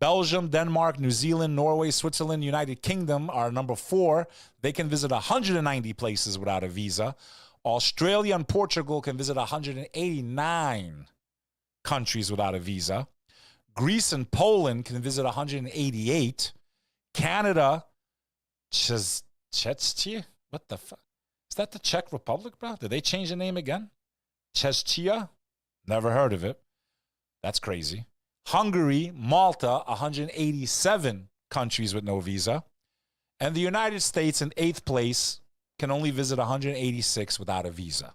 Belgium, Denmark, New Zealand, Norway, Switzerland, United Kingdom are number 4. They can visit 190 places without a visa. Australia and Portugal can visit 189 countries without a visa. Greece and Poland can visit 188. Canada, Czechia? What the fuck? Is that the Czech Republic, bro? Did they change the name again? Czechia? Never heard of it. That's crazy. Hungary, Malta, 187 countries with no visa. And the United States in 8th place can only visit 186 without a visa.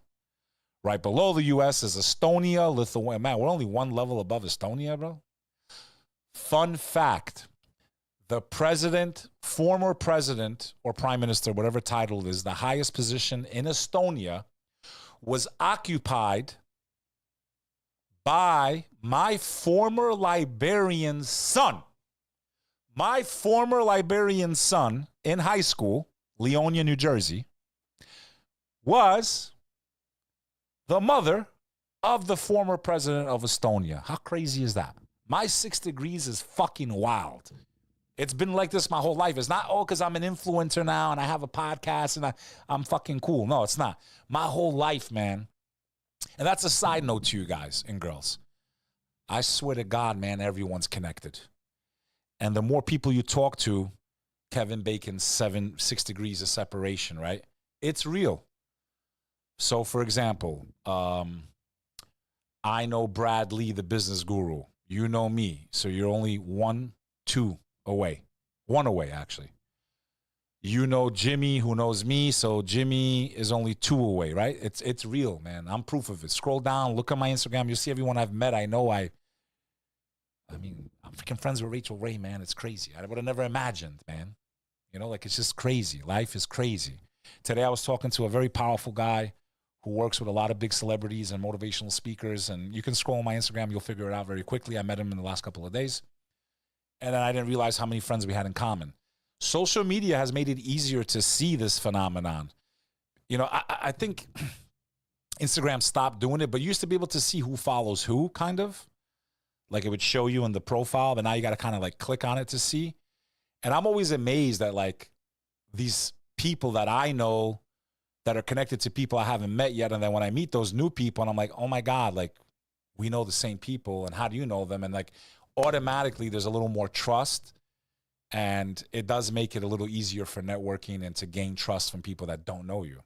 Right below the U.S. is Estonia, Lithuania. Man, we're only one level above Estonia, bro. Fun fact, the president, former president or prime minister, whatever title it is, the highest position in Estonia was occupied by my former librarian's son. My former librarian's son in high school, Leonia, New Jersey, was the mother of the former president of Estonia. How crazy is that? My 6 degrees is fucking wild. It's been like this my whole life. It's not, because I'm an influencer now and I have a podcast and I'm fucking cool. No, it's not. My whole life, man. And that's a side note to you guys and girls. I swear to God, man, everyone's connected. And the more people you talk to, Kevin Bacon's 6 degrees of separation, right? It's real. So, for example, I know Brad Lee, the business guru. You know me. So you're only 2 away. 1 away, actually. You know Jimmy, who knows me, so Jimmy is only 2 away, right? It's real, man. I'm proof of it. Scroll down, look at my Instagram. You'll see everyone I've met. I know I mean, I'm freaking friends with Rachel Ray, man. It's crazy. I would have never imagined, man. You know, like, it's just crazy. Life is crazy. Today I was talking to a very powerful guy who works with a lot of big celebrities and motivational speakers, and you can scroll on my Instagram. You'll figure it out very quickly. I met him in the last couple of days, and then I didn't realize how many friends we had in common. Social media has made it easier to see this phenomenon. You know, I think Instagram stopped doing it, but you used to be able to see who follows who, kind of. Like, it would show you in the profile, but now you got to kind of like click on it to see. And I'm always amazed that, like, these people that I know that are connected to people I haven't met yet, and then when I meet those new people, and I'm like, oh my God, like, we know the same people, and how do you know them? And, like, automatically there's a little more trust. And it does make it a little easier for networking and to gain trust from people that don't know you.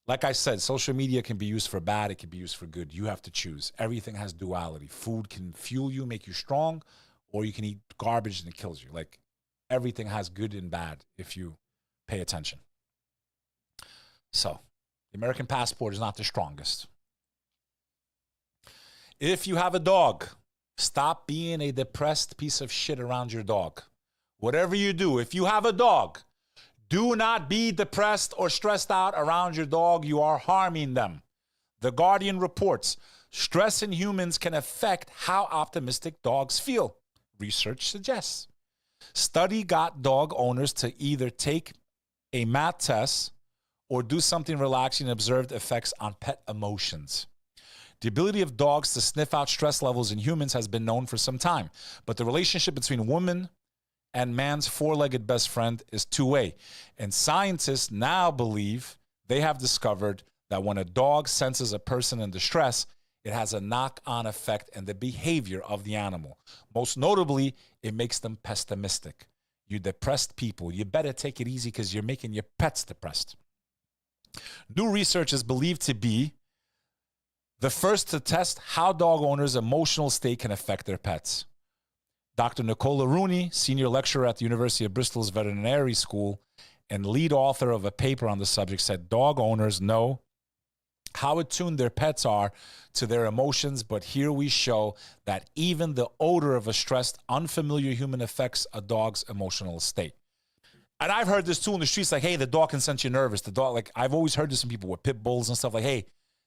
Like I said, social media can be used for bad. It can be used for good. You have to choose. Everything has duality. Food can fuel you, make you strong, or you can eat garbage and it kills you. Like, everything has good and bad if you pay attention. So, the American passport is not the strongest. If you have a dog, stop being a depressed piece of shit around your dog. Whatever you do, if you have a dog, do not be depressed or stressed out around your dog. You are harming them. The Guardian reports, stress in humans can affect how optimistic dogs feel. Research suggests. Study got dog owners to either take a math test or do something relaxing and observed effects on pet emotions. The ability of dogs to sniff out stress levels in humans has been known for some time, but the relationship between women and man's four-legged best friend is two-way. And scientists now believe they have discovered that when a dog senses a person in distress, it has a knock-on effect in the behavior of the animal. Most notably, it makes them pessimistic. You depressed people, you better take it easy because you're making your pets depressed. New research is believed to be the first to test how dog owners' emotional state can affect their pets. Dr. Nicola Rooney, senior lecturer at the University of Bristol's Veterinary School and lead author of a paper on the subject, said dog owners know how attuned their pets are to their emotions, but here we show that even the odor of a stressed, unfamiliar human affects a dog's emotional state. And I've heard this too in the streets, like, hey, the dog can sense you're nervous. The dog, like, I've always heard this from people with pit bulls and stuff, like, hey,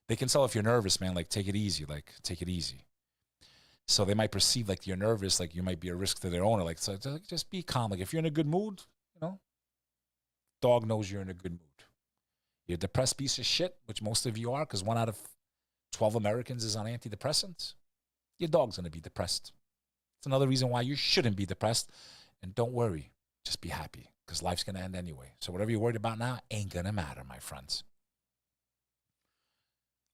they can tell if you're nervous, man, like, take it easy, So they might perceive like you're nervous, like you might be a risk to their owner. Like, so just be calm. Like, if you're in a good mood, dog knows you're in a good mood. You're a depressed piece of shit, which most of you are, because 1 out of 12 Americans is on antidepressants. Your dog's going to be depressed. It's another reason why you shouldn't be depressed. And don't worry, just be happy, because life's going to end anyway. So whatever you're worried about now ain't going to matter, my friends.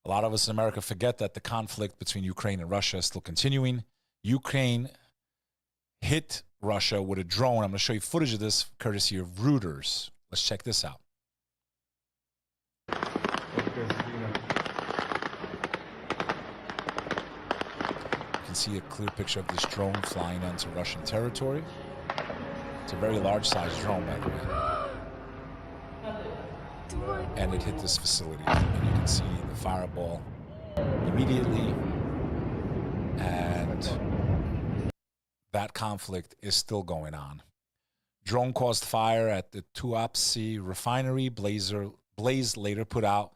A lot of us in America forget that the conflict between Ukraine and Russia is still continuing. Ukraine hit Russia with a drone. I'm going to show you footage of this courtesy of Reuters. Let's check this out. You can see a clear picture of this drone flying into Russian territory. It's a very large-sized drone, by the way. And it hit this facility. And you can see the fireball immediately. And that conflict is still going on. Drone caused fire at the Tuapse refinery. Blaze later put out.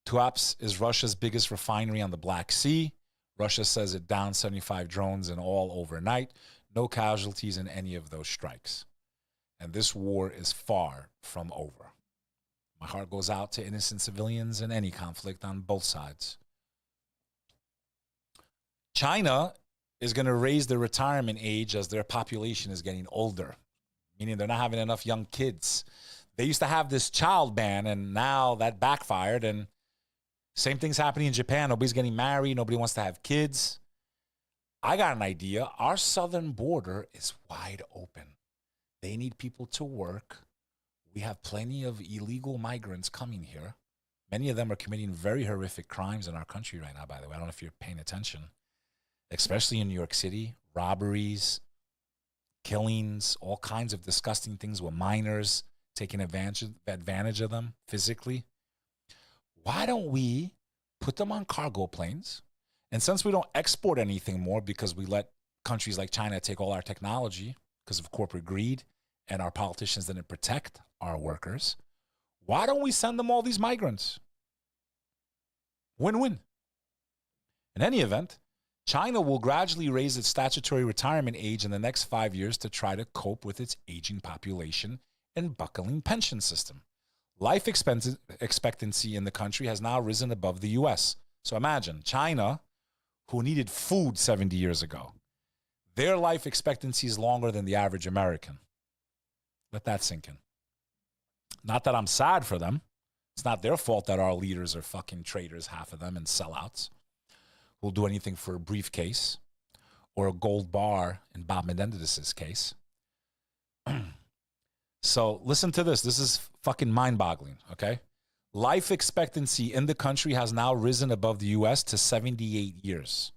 Tuapse is Russia's biggest refinery on the Black Sea. Russia says it downed 75 drones in all overnight. No casualties in any of those strikes. And this war is far from over. My heart goes out to innocent civilians in any conflict on both sides. China is going to raise their retirement age as their population is getting older, meaning they're not having enough young kids. They used to have this child ban, and now that backfired, and same thing's happening in Japan. Nobody's getting married. Nobody wants to have kids. I got an idea. Our southern border is wide open. They need people to work. We have plenty of illegal migrants coming here. Many of them are committing very horrific crimes in our country right now, by the way. I don't know if you're paying attention, especially in New York City. Robberies, killings, all kinds of disgusting things with minors, taking advantage of them physically. Why don't we put them on cargo planes? And since we don't export anything more because we let countries like China take all our technology because of corporate greed and our politicians didn't protect our workers, why don't we send them all these migrants? Win-win. In any event, China will gradually raise its statutory retirement age in the next 5 years to try to cope with its aging population and buckling pension system. Life expectancy in the country has now risen above the U.S. So imagine China, who needed food 70 years ago. Their life expectancy is longer than the average American. Let that sink in. Not that I'm sad for them. It's not their fault that our leaders are fucking traitors, half of them, and sellouts who'll do anything for a briefcase or a gold bar in Bob Menendez's case. So listen to this. This is fucking mind-boggling, okay? Life expectancy in the country has now risen above the U.S. to 78 years,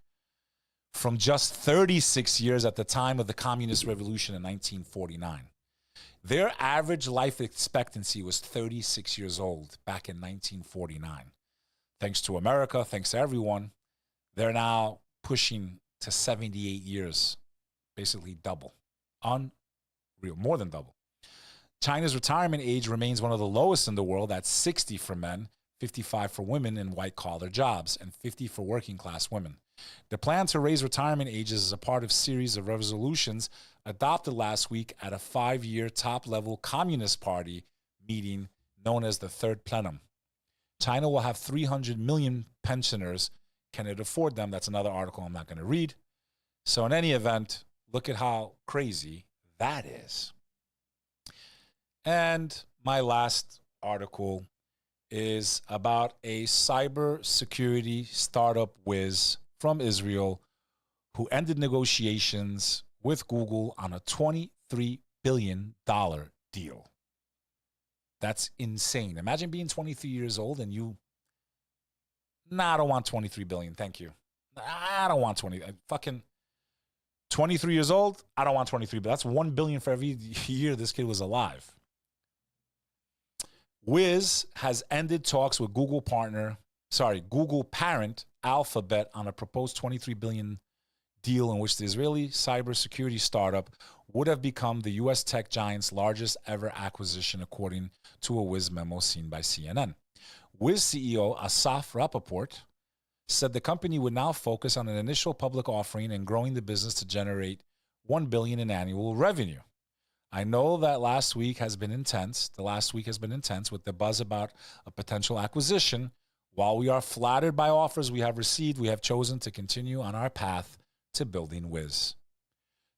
from just 36 years at the time of the Communist Revolution in 1949. Their average life expectancy was 36 years old back in 1949. Thanks to America, thanks to everyone, they're now pushing to 78 years, basically double. Unreal, more than double. China's retirement age remains one of the lowest in the world at 60 for men, 55 for women in white-collar jobs, and 50 for working-class women. The plan to raise retirement ages is a part of a series of resolutions adopted last week at a 5-year top-level Communist Party meeting known as the Third Plenum. China will have 300 million pensioners. Can it afford them? That's another article I'm not going to read. So in any event, look at how crazy that is. And my last article is about a cybersecurity startup whiz from Israel who ended negotiations with Google on a $23 billion deal. That's insane. Imagine being 23 years old and you, I don't want 23 billion. Thank you. I don't want 20. Fucking 23 years old. I don't want 23, but that's 1 billion for every year this kid was alive. Wiz has ended talks with Google partner Google parent Alphabet on a proposed $23 billion deal in which the Israeli cybersecurity startup would have become the U.S. tech giant's largest ever acquisition, according to a Wiz memo seen by CNN. Wiz CEO Asaf Rappaport said the company would now focus on an initial public offering and growing the business to generate $1 billion in annual revenue. I know that last week has been intense. The last week has been intense with the buzz about a potential acquisition. While we are flattered by offers we have received, we have chosen to continue on our path to building Wiz.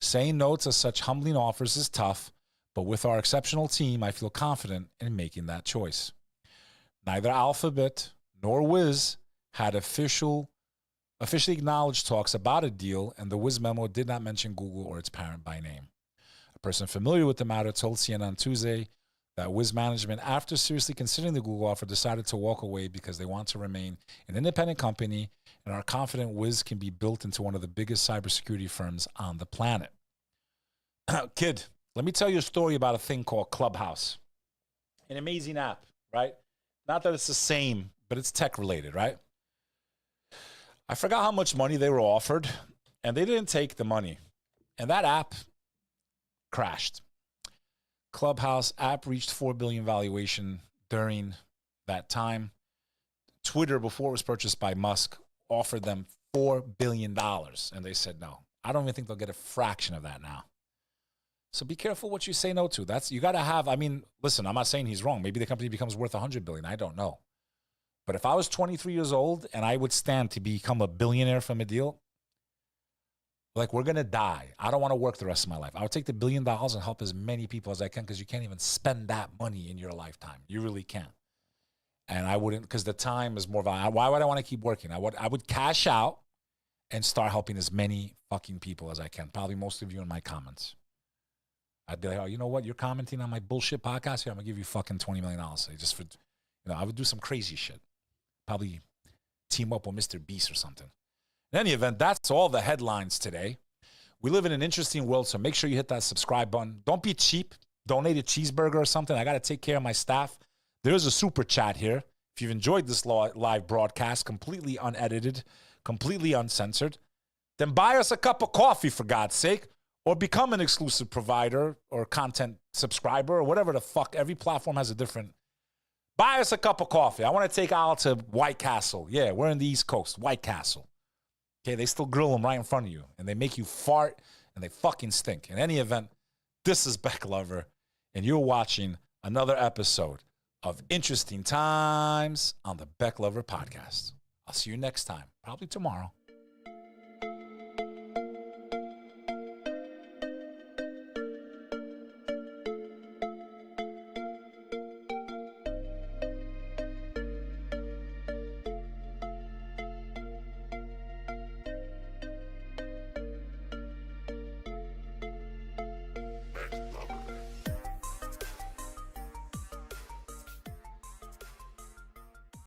Saying no to such humbling offers is tough, but with our exceptional team, I feel confident in making that choice. Neither Alphabet nor Wiz had officially acknowledged talks about a deal, and the Wiz memo did not mention Google or its parent by name. A person familiar with the matter told CNN on Tuesday that Wiz management, after seriously considering the Google offer, decided to walk away because they want to remain an independent company and are confident Wiz can be built into one of the biggest cybersecurity firms on the planet. Kid, let me tell you a story about a thing called Clubhouse. An amazing app, right? Not that it's the same, but it's tech related, right? I forgot how much money they were offered, and they didn't take the money. And that app crashed. Clubhouse app reached $4 billion valuation during that time. Twitter, before it was purchased by Musk, offered them $4 billion, and they said no. I don't even think they'll get a fraction of that now. So be careful what you say no to. You got to have, listen, I'm not saying he's wrong. Maybe the company becomes worth $100 billion. I don't know. But if I was 23 years old and I would stand to become a billionaire from a deal, like, we're going to die. I don't want to work the rest of my life. I would take the $1 billion and help as many people as I can, because you can't even spend that money in your lifetime. You really can't. And I wouldn't, because the time is more valuable. Why would I want to keep working? I would cash out and start helping as many fucking people as I can. Probably most of you in my comments. I'd be like, oh, you know what? You're commenting on my bullshit podcast here. I'm going to give you fucking $20 million. Just for, I would do some crazy shit. Probably team up with Mr. Beast or something. In any event, that's all the headlines today. We live in an interesting world, so make sure you hit that subscribe button. Don't be cheap. Donate a cheeseburger or something. I got to take care of my staff. There's a super chat here. If you've enjoyed this live broadcast, completely unedited, completely uncensored, then buy us a cup of coffee, for God's sake, or become an exclusive provider or content subscriber or whatever the fuck. Every platform has a different. Buy us a cup of coffee. I want to take Al to White Castle. Yeah, we're in the East Coast, White Castle. Okay, they still grill them right in front of you, and they make you fart, and they fucking stink. In any event, this is Bek Lover, and you're watching another episode of Interesting Times on the Bek Lover Podcast. I'll see you next time, probably tomorrow.